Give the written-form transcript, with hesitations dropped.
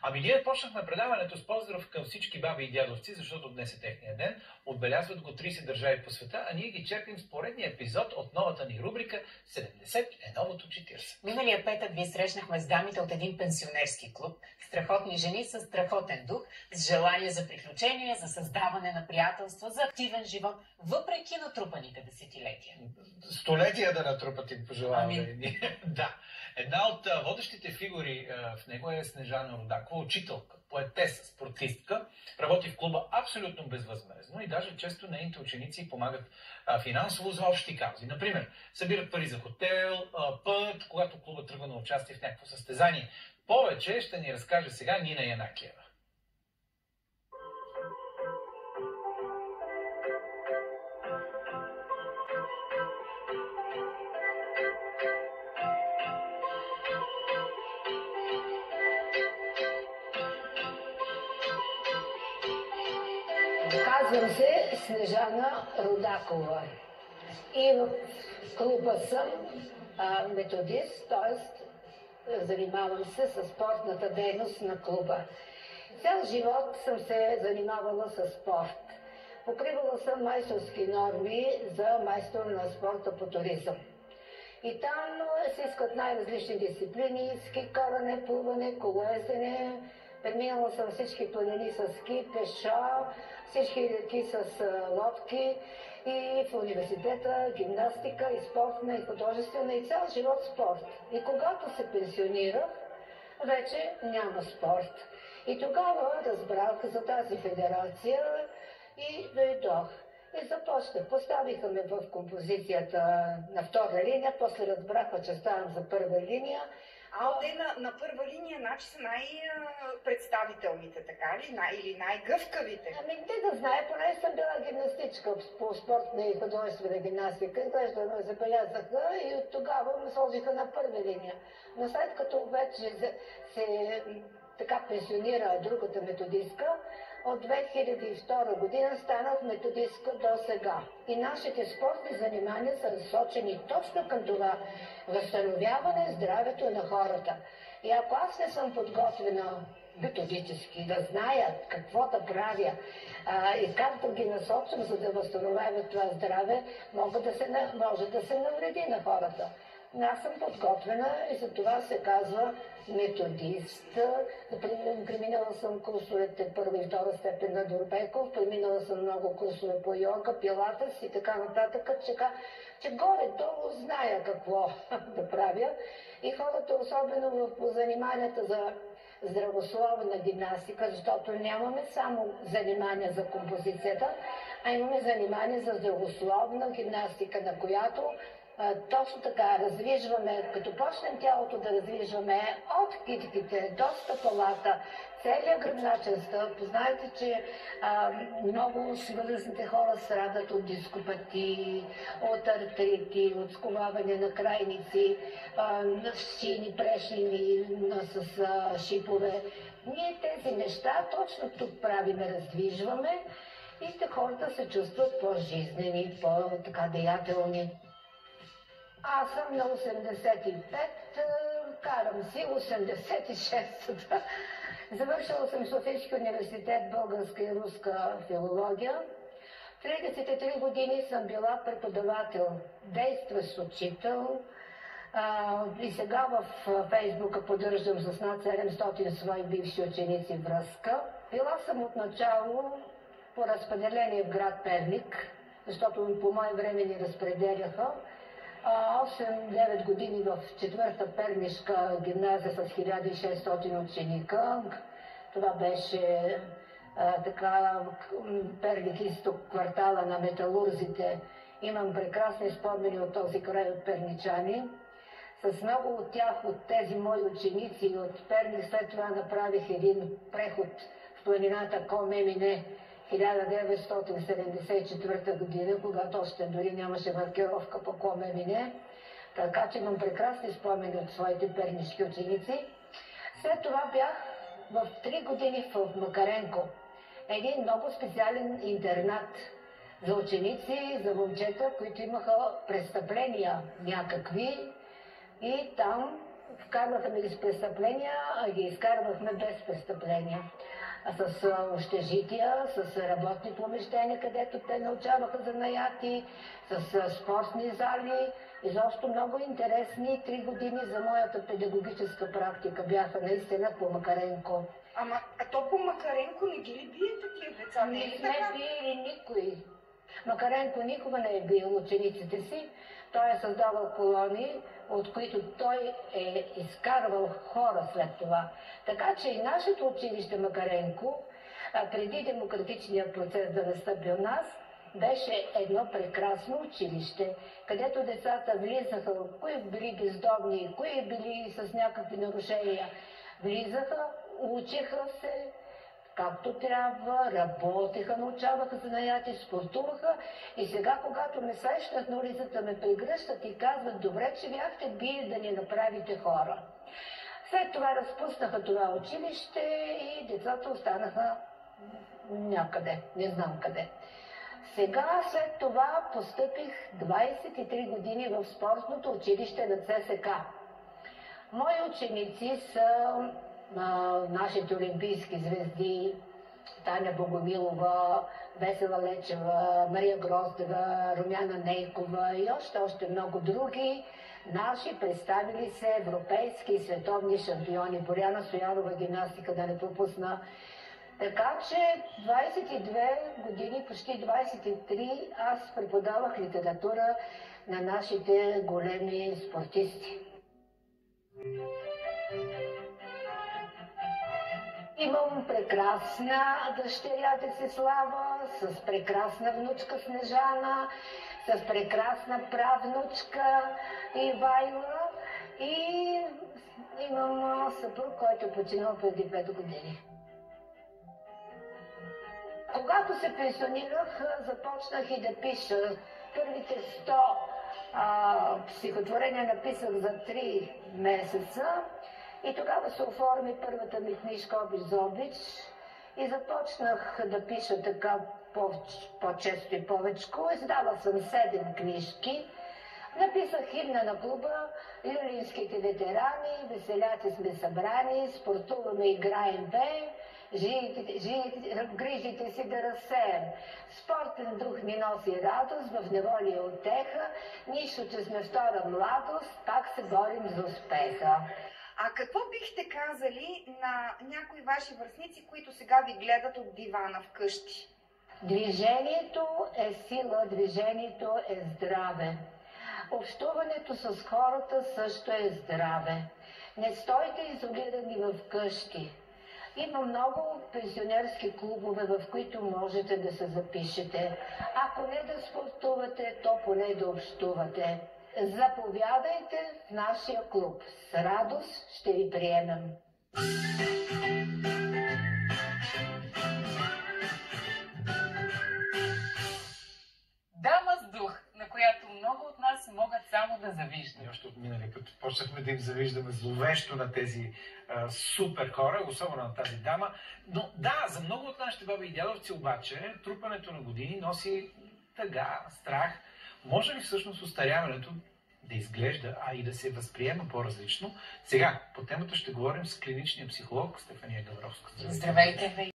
Ами ние почнахме предаването с поздрав към всички баби и дядовци, защото днес е техния ден. Отбелязват го 30 държави по света, а ние ги черпим с поредния епизод от новата ни рубрика 70 е новото 40. Миналия петък ви срещнахме с дамите от един пенсионерски клуб. Страхотни жени с страхотен дух, с желание за приключения, за създаване на приятелства, за активен живот, въпреки натрупаните десетилетия. Столетия да натрупат им пожелаваме. Ами... Да. Една от водещите фигури в него е Снежана Рудакова, учителка, поетеса, спортистка. Работи в клуба абсолютно безвъзмездно и даже често нейните ученици помагат финансово за общи каузи. Например, събират пари за хотел, път, когато клуба тръгва на участие в някакво състезание. Повече ще ни разкаже сега Нина Янакиева. Казвам се Снежана Рудакова и в клуба съм методист, т.е. занимавам се с спортната дейност на клуба. Цял живот съм се занимавала с спорт. Покривала съм майсторски норми за майстор на спорта по туризъм. И там се искат най-различни дисциплини: ски каране, плуване, колоездене. Преминала съм всички планини с ски, пеша, всички реки с лодки и в университета гимнастика, и спортна, и художествена, и цял живот спорт. И когато се пенсионирах, вече няма спорт. И тогава разбрах за тази федерация и дойдох. И започнах. Поставиха ме в композицията на втора линия, после разбраха, че ставам за първа линия. А те на първа линия, значи са най-представителните, така ли? Или най-гъвкавите? Ами те да знае, поне съм била гимнастичка по спортна и художествена гимнастика. Изглежда ме забелязаха и от тогава ме сложиха на първа линия. Но след като вече се така пенсионира другата методистка, от 2002 година станах методистка до сега. И нашите спортни занимания са насочени точно към това възстановяване здравето на хората. И ако аз не съм подготвена методически да зная какво да правя и как да ги насочвам, за да възстановяват това здраве, може да се навреди на хората. Аз съм подготвена и за това се казва методист. Преминала съм курсовете първа и втора степен на Дорбеков, преминала съм много курсове по йога, пилатес и така нататък, че горе-долу зная какво да правя. И хората, особено по заниманията за здравословна гимнастика, защото нямаме само занимания за композицията, а имаме занимания за здравословна гимнастика, на която точно така раздвижваме, като почнем тялото да раздвижваме от китките до стъпалата, целият гръбначен стълб. Знаете, че много възрастните хора страдат от дископатии, от артрити, от сковаване на крайници, шийни прешини с шипове. Ние тези неща точно тук правиме, раздвижваме и хората се чувстват по-жизнени, по-така деятелни. Аз съм на 85, карам си 86. Завършила съм Софийски университет българска и руска филология. 33 години съм била преподавател, действащ учител. И сега в Фейсбука поддържам с над 700 свои бивши ученици връзка. Била съм отначало по разпределение в град Перник, защото по мое време ни разпределяха. 8-9 години в четвърта пернишка гимназия с 1600 ученика. Това беше Перник изток, квартала на металурзите. Имам прекрасни спомени от този край от перничани. С много от тях, от тези мои ученици от Перник, след това направих един преход в планината Кол-Мемине 1974 година, когато още дори нямаше маркировка по Кол-Мемине. Така че имам прекрасни спомени от своите пернишки ученици. След това бях в 3 години в Макаренко. Един много специален интернат за ученици, за момчета, които имаха престъпления някакви. И там вкарваха ме с престъпления, а ги изкарвахме без престъпления. С общежития, с работни помещения, където те научаваха занаяти, с спортни зали. Изобщо много интересни 3 години за моята педагогическа практика бяха наистина по Макаренко. А то по Макаренко не ги ли бие такива деца? Не сме биели никой. Макаренко никога не е бил учениците си. Той е създавал колонии, от които той е изкарвал хора след това. Така че и нашето училище Макаренко, преди демократичния процес да настъпи у нас, беше едно прекрасно училище, където децата влизаха, кои били бездомни, кои били с някакви нарушения, влизаха, учиха се както трябва, работеха, научаваха занаяти, спортуваха и сега, когато ме срещнат на улицата, ме прегръщат и казват: добре, че бяхте били да ни направите хора. След това разпуснаха това училище и децата останаха някъде, не знам къде. Сега, след това, постъпих 23 години в спортното училище на ЦСК. Мои ученици са нашите олимпийски звезди: Таня Богомилова, Весела Лечева, Мария Гроздева, Румяна Нейкова и още много други. Наши представили се европейски и световни шампиони. Боряна Стоянова, гимнастика, да не пропусна. Така че 22 години, почти 23, аз преподавах литература на нашите големи спортисти. Имам прекрасна дъщеря Десислава, с прекрасна внучка Снежана, с прекрасна правнучка Ивайла и имам съпруг, който е починал преди 5 години. Когато се пенсионирах, започнах и да пиша. Първите 100 стихотворения написах за 3 месеца. И тогава се оформи първата ми книжка "Обич за обич" и започнах да пиша така по-често и повечко. Издала съм 7 книжки. Написах химна на клуба "Люлинските ветерани", "Веселяци сме събрани", "Спортуваме, играем, пеем", "Грижите си да разсеем", "Спортен дух ни носи радост, в неволие утеха", "Нищо, че сме втора младост, пак се борим за успеха". А какво бихте казали на някои ваши връстници, които сега ви гледат от дивана вкъщи? Движението е сила, движението е здраве. Общуването с хората също е здраве. Не стойте изолирани в къщи. Има много пенсионерски клубове, в които можете да се запишете. Ако не да спортувате, то поне да общувате. Заповядайте в нашия клуб. С радост ще ви приемем. Дама с дух, на която много от нас могат само да завиждат. И още от минали път почнахме да им завиждаме зловещо на тези супер хора, особено на тази дама. Но да, за много от нашите баби и дядовци обаче трупането на години носи тъга, страх. Може ли всъщност остаряването да изглежда, а и да се възприема по-различно? Сега по темата ще говорим с клиничния психолог Стефания Гавровска. Здравейте!